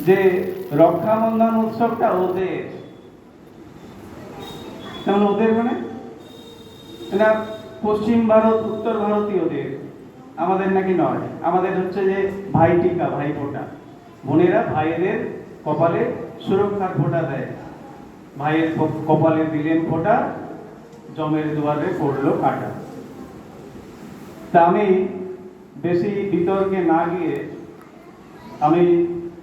যে রক্ষাবন্ধন উৎসবটা ওদের, যেমন ওদের মানে এটা পশ্চিম ভারত উত্তর ভারতীয়দের, আমাদের নাকি নয়। আমাদের হচ্ছে যে ভাইটিকা, ভাই ফোঁটা, বোনেরা ভাইদের কপালে সুরক্ষার ফোঁটা দেয়। ভাইয়ের কপালে দিলেন ফোঁটা, জমের দুয়ারে পড়লো কাটা। তা আমি বেশি বিতর্কে না গিয়ে আমি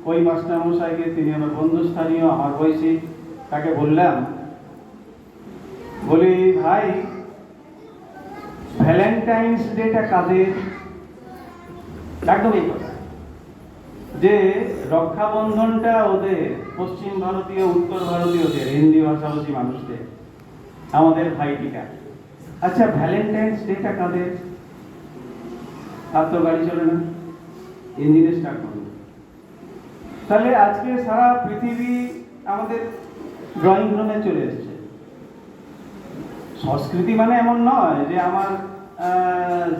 ওই মাস্টারমশাইকে, তিনি আমার বন্ধুস্থানীয়, আমার বয়সী, তাকে বললাম, বলি ভাই ভ্যালেন্টাইন্স ডেটা কাদের? একদম এই কথা যে রক্ষাবন্ধনটা ওদের, পশ্চিম ভারতীয় উত্তর ভারতীয়দের, হিন্দি ভাষাভাষী মানুষদের, আমাদের ভাইটিকা। আচ্ছা ভ্যালেন্টাইন্স ডেটা কাদের? আর তো গাড়ি চলে না, ইঞ্জিনে স্টার্ট করুন। তাহলে আজকে সারা পৃথিবী আমাদের ড্রয়িং রুমে চলে এসছে। সংস্কৃতি মানে এমন নয় যে আমার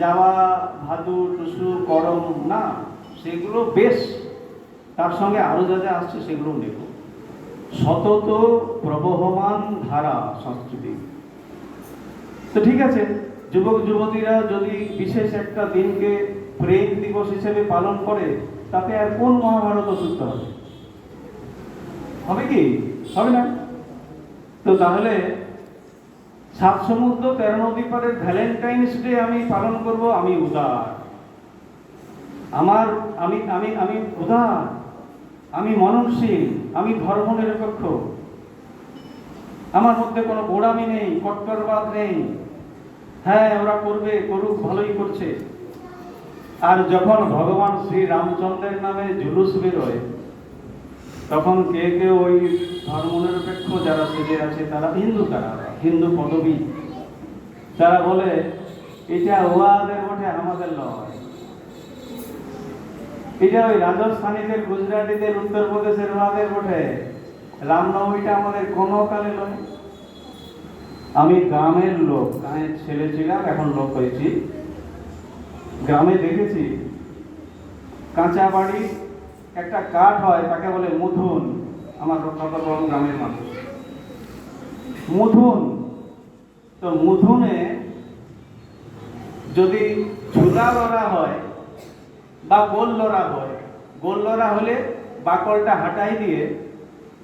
যাওয়া, ভাদু, টুসু, করম, না, সেগুলো বেশ, তার সঙ্গে আরো যা যা আসছে সেগুলো নেব। সতত প্রবহমান ধারা সংস্কৃতি। তো ঠিক আছে, যুবক যুবতীরা যদি বিশেষ একটা দিনকে প্রেম দিবস হিসেবে পালন করে, তাতে আর কোন মহাভারত অসুস্থ হবে? হবে কি? হবে না। তো তাহলে 7 সমুদ্র 13 নদী পারের ভ্যালেন্টাইন্স ডে আমি পালন করব, আমি উদার, আমি উদার, আমি মননশীল, আমি ধর্মনিরপেক্ষ, আমার মধ্যে কোনো গোড়ামি নেই, কট্টরবাদ নেই। হ্যাঁ ওরা করবে, করুক, ভালোই করছে। আর যখন ভগবান শ্রী রামচন্দ্রের নামে জুলুস বেরোয়, তখন কেউ ওই ধর্মনিরপেক্ষ যারা সেজে আছে, তারা হিন্দু পদবী, তারা বলে এটা ওয়াদের বটে, আমাদের নয়। এটা ওই রাজস্থানীদের, গুজরাটিদের, উত্তরপ্রদেশের ওয়াদের বটে, রামনবমীটা আমাদের কোনো কালে নয়। আমি গ্রামের লোক, গাঁয়ের ছেলে ছিলাম, এখন লোক হয়েছি। গ্রামে দেখেছি কাঁচা বাড়ি একটা কাঠ হয়, তাকে বলে মুধুন। আমার রক্ষাবরণ গ্রামের মানুষ মুধুন। তো মুধুনে যদি ঝুলা লড়া হয় বা গোল লড়া হয়, গোল লড়া হলে বাকলটা হাঁটাই দিয়ে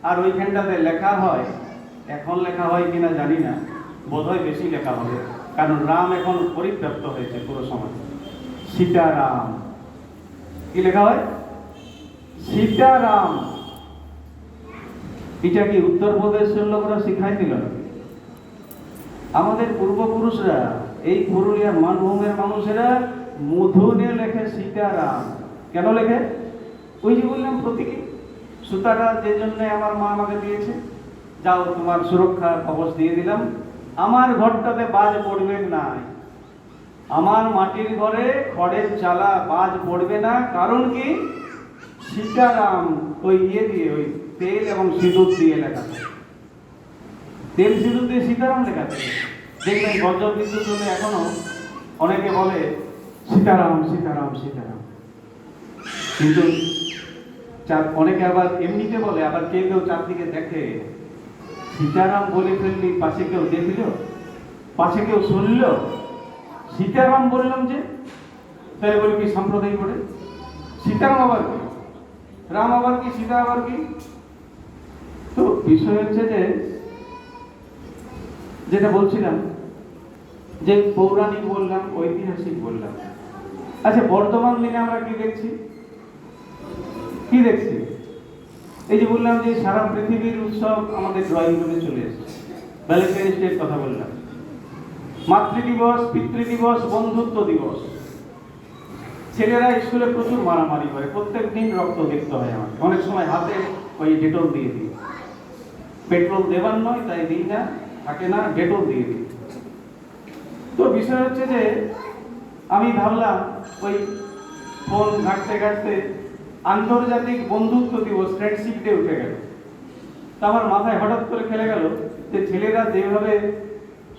আর ওইখানটাতে লেখা হয়, এখন লেখা হয় কিনা জানি না, বোধহয় বেশি লেখা হবে, কারণ রাম এখন পরিব্যাপ্ত হয়েছে পুরো সমাজ। সীতারাম, কি লেখা হয়? সীতারাম। এটা কি উত্তরপ্রদেশের লোকরা শিখাই দিল? আমাদের পূর্বপুরুষরা, এই পুরুলিয়ার মানভূমের মানুষেরা মধুনে লেখে সীতারাম। কেন লেখে? ওই যে বললাম প্রতীকী, সুতাটা যে জন্য আমার মা আমাকে দিয়েছে, যাও তোমার সুরক্ষার কবচ দিয়ে দিলাম, আমার ঘরটাতে বাজ পড়বে না, আমার মাটির ঘরে খড়ের চালা বাজ পড়বে না। কারণ কি? সীতারাম ওই দিয়ে ওই তেল এবং সিঁদুর দিয়ে লেখা, তেল সিঁদুর দিয়ে সীতারাম লেখা থাকে। দেখবেন বজ্র বিদ্যুৎ হলে এখনো অনেকে বলে সীতারাম সীতারাম সীতারাম, কিন্তু অনেকে আবার এমনিতে বলে, আবার কেউ চারদিকে দেখে, সীতারাম বলে ফেললি, পাশে কেউ দেখল, পাশে কেউ শুনল, সীতারাম বললাম যে, তাই বলি কি সাম্প্রদায়িক বলে? সীতারাম আবার কি, রাম আবার কি, সীতা আবার কি? তো বিষয় হচ্ছে যে, যেটা বলছিলাম যে পৌরাণিক বললাম, ঐতিহাসিক বললাম। আচ্ছা বর্তমান দিনে আমরা কি দেখছি? এই যে বললাম যে সারা পৃথিবীর উৎসব আমাদের ড্রয়িং রুমে চলে এসেছে। ভ্যালেন্টাইন্স ডে কথা বললাম, মাতৃ দিবস, পিতৃ দিবস, বন্ধুত্ব দিবস। ছেলেরা স্কুলে প্রচুর মারামারি করে, প্রত্যেক দিন রক্ত দেখতে হয় আমাকে, অনেক সময় হাতে ওই ডেটল দিয়ে দিই, পেট্রোল দেবার নয় তাই দিই না, থাকে না, ডেটল দিয়ে দিই। তো বিষয় হচ্ছে যে আমি ভাবলাম ওই ফোন ঘাঁটতে ঘাঁটতে আন্তর্জাতিক বন্ধুত্ব দিবস, ফ্রেন্ডশিপ ডে উঠে গেল। তা আমার মাথায় হঠাৎ করে খেলে গেল যে ছেলেরা যেভাবে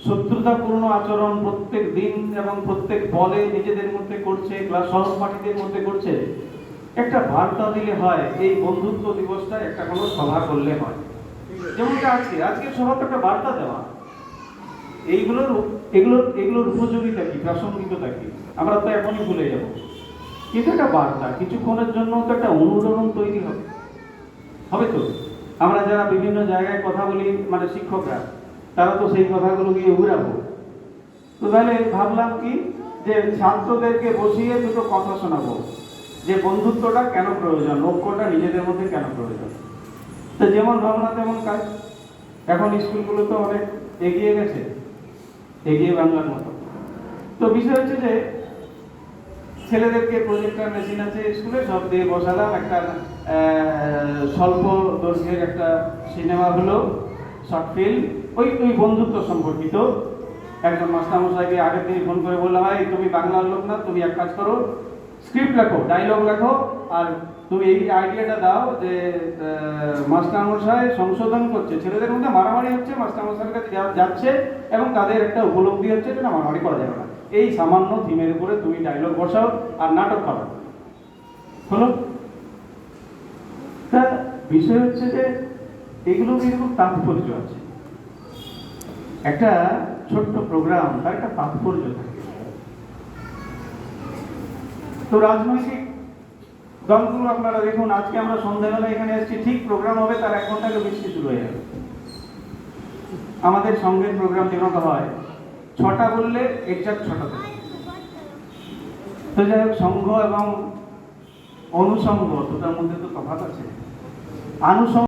শত্রুতাপূর্ণ আচরণ প্রত্যেক দিন এবং প্রত্যেক বলে নিজেদের মধ্যে করছে, ক্লাস সহপাঠীদের মধ্যে করছে, একটা বার্তা দিলে হয়, এই বন্ধুত্ব দিবসটা একটা কোনো সভা করলে হয়। যেমনটা আজকে সভা তো একটা বার্তা দেওয়া, এইগুলোর এগুলোর উপযোগিতা কি, প্রাসঙ্গিকতা কি, আমরা তো এখনই ভুলে যাব। কিন্তু একটা বার্তা কিছুক্ষণের জন্য তো একটা অনুরণন তৈরি হবে তো। আমরা যারা বিভিন্ন জায়গায় কথা বলি, মানে শিক্ষকরা, তারা তো সেই কথাগুলো গিয়ে উড়াবো। তো তাহলে ভাবলাম কি, যে ছাত্রদেরকে বসিয়ে দুটো কথা শোনাবো, যে বন্ধুত্বটা কেন প্রয়োজন, ঐক্যটা নিজেদের মধ্যে কেন প্রয়োজন। তো যেমন ভাবনা তেমন কাজ। এখন স্কুলগুলো তো অনেক এগিয়ে গেছে, এগিয়ে বাংলার মতো। তো বিষয় হচ্ছে যে ছেলেদেরকে প্রজেক্টর মেশিন আছে স্কুলে, সব দিয়ে বসালাম, একটা স্বল্প দৈর্ঘ্যের একটা সিনেমা হলো, শর্ট ফিল্ম, ওই বন্ধুত্ব সম্পর্কিত। একজন মাস্টারমশাইকে আগের দিন ফোন করে বললাম, ভাই তুমি বাংলার লোক না, তুমি এক কাজ করো, স্ক্রিপ্ট লেখো, ডায়লগ লেখো, আর তুমি এই আইডিয়াটা দাও যে মাস্টারমশাই সংশোধন করছে, ছেলেদের মধ্যে মারামারি হচ্ছে, মাস্টারমশাইয়ের কাছে যাচ্ছে এবং তাদের একটা উপলব্ধি হচ্ছে যে না, মারামারি করা যাবে না। এই সামান্য থিমের উপরে তুমি ডায়লগ বসাও আর নাটক করো, হলো। তা বিষয় হচ্ছে যে এগুলো কিন্তু তাৎপর্য আছে। একটা ছোট্ট প্রোগ্রাম, তার একটা তাৎপর্য থাকে। তো রাজনৈতিক দলগুলো আপনারা দেখুন, আজকে আমরা সন্ধ্যাবেলা এখানে এসেছি, ঠিক প্রোগ্রাম হবে তার 1 ঘন্টা আগে বৃষ্টি শুরু হয়ে যাবে। আমাদের সঙ্গের প্রোগ্রাম যেরকম হয় 6টা বললে এক্সাক্ট 6টাতে। তো যাই হোক, সংঘ এবং অনুসঙ্গ দুটার মধ্যে তো তফাৎ আছে। আনুষঙ্গ